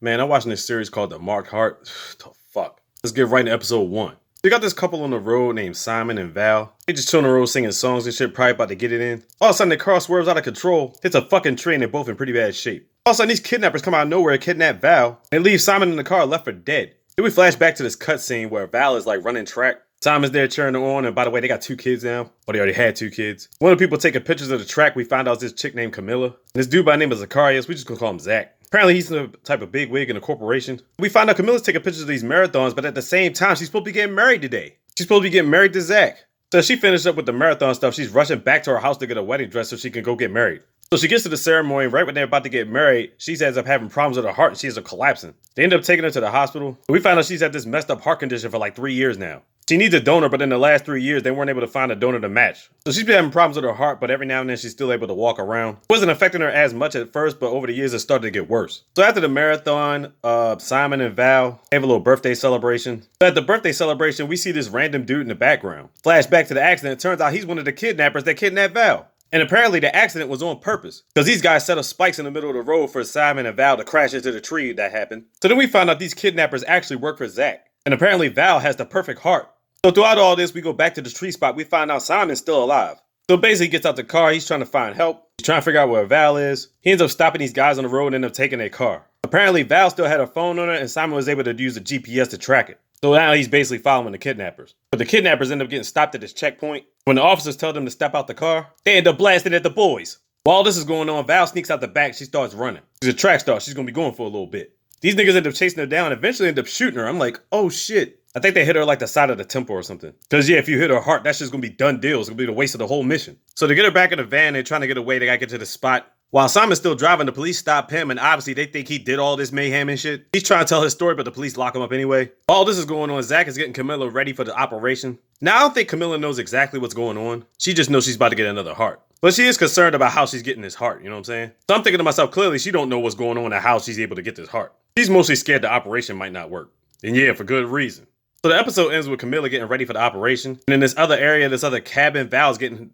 Man, I'm watching this series called The Marked Heart. The fuck. Let's get right into episode 1. You got this couple on the road named Simon and Val. They just chill on the road singing songs and shit, probably about to get it in. All of a sudden, their car swerves out of control, hits a fucking tree, and they're both in pretty bad shape. All of a sudden, these kidnappers come out of nowhere and kidnap Val, and leave Simon in the car left for dead. Then we flash back to this cutscene where Val is like running track. Simon's there cheering her on, and by the way, they got 2 kids now. Or they already had 2 kids. One of the people taking pictures of the track, we find out is this chick named Camilla. And this dude by the name of Zacarius, we just gonna call him Zach. Apparently he's the type of big wig in a corporation. We find out Camilla's taking pictures of these marathons, but at the same time, she's supposed to be getting married today. She's supposed to be getting married to Zach. So she finished up with the marathon stuff. She's rushing back to her house to get a wedding dress so she can go get married. So she gets to the ceremony. Right when they're about to get married, she ends up having problems with her heart and she ends up collapsing. They end up taking her to the hospital. We find out she's had this messed up heart condition for like 3 years now. She needs a donor, but in the last 3 years, they weren't able to find a donor to match. So she's been having problems with her heart, but every now and then she's still able to walk around. It wasn't affecting her as much at first, but over the years, it started to get worse. So after the marathon, Simon and Val have a little birthday celebration. So at the birthday celebration, we see this random dude in the background. Flashback to the accident. It turns out he's one of the kidnappers that kidnapped Val. And apparently the accident was on purpose, because these guys set up spikes in the middle of the road for Simon and Val to crash into the tree that happened. So then we found out these kidnappers actually work for Zach. And apparently Val has the perfect heart. So throughout all this, we go back to the tree spot. We find out Simon's still alive. So basically he gets out the car. He's trying to find help. He's trying to figure out where Val is. He ends up stopping these guys on the road and end up taking their car. Apparently Val still had her phone on her and Simon was able to use the GPS to track it. So now he's basically following the kidnappers. But the kidnappers end up getting stopped at this checkpoint. When the officers tell them to step out the car, they end up blasting at the boys. While all this is going on, Val sneaks out the back. She starts running. She's a track star. She's going to be going for a little bit. These niggas end up chasing her down and eventually end up shooting her. I'm like, oh shit. I think they hit her like the side of the temple or something. Because yeah, if you hit her heart, that's just going to be done deal. It's going to be the waste of the whole mission. So to get her back in the van, they're trying to get away. They got to get to the spot. While Simon's still driving, the police stop him, and obviously they think he did all this mayhem and shit. He's trying to tell his story, but the police lock him up anyway. All this is going on, Zach is getting Camilla ready for the operation. Now, I don't think Camilla knows exactly what's going on. She just knows she's about to get another heart. But she is concerned about how she's getting this heart, you know what I'm saying? So I'm thinking to myself, clearly she don't know what's going on and how she's able to get this heart. She's mostly scared the operation might not work. And yeah, for good reason. So the episode ends with Camilla getting ready for the operation. And in this other area, this other cabin, Val's getting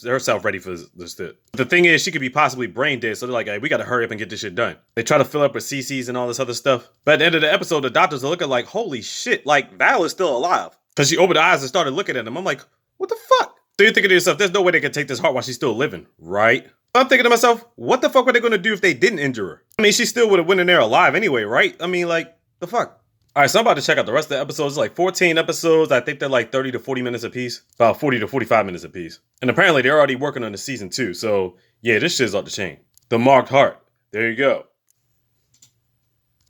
herself ready for this shit. The thing is, she could be possibly brain dead. So they're like, hey, we got to hurry up and get this shit done. They try to fill up with CCs and all this other stuff. But at the end of the episode, the doctors are looking like, holy shit, like Val is still alive. Because she opened her eyes and started looking at him. I'm like, what the fuck? So you're thinking to yourself, there's no way they can take this heart while she's still living, right? I'm thinking to myself, what the fuck were they going to do if they didn't injure her? I mean, she still would have went in there alive anyway, right? I mean, like, the fuck? All right, so I'm about to check out the rest of the episodes. It's like 14 episodes. I think they're like 30 to 40 minutes apiece. About 40 to 45 minutes apiece. And apparently they're already working on the season 2. So yeah, this shit's off the chain. The Marked Heart. There you go.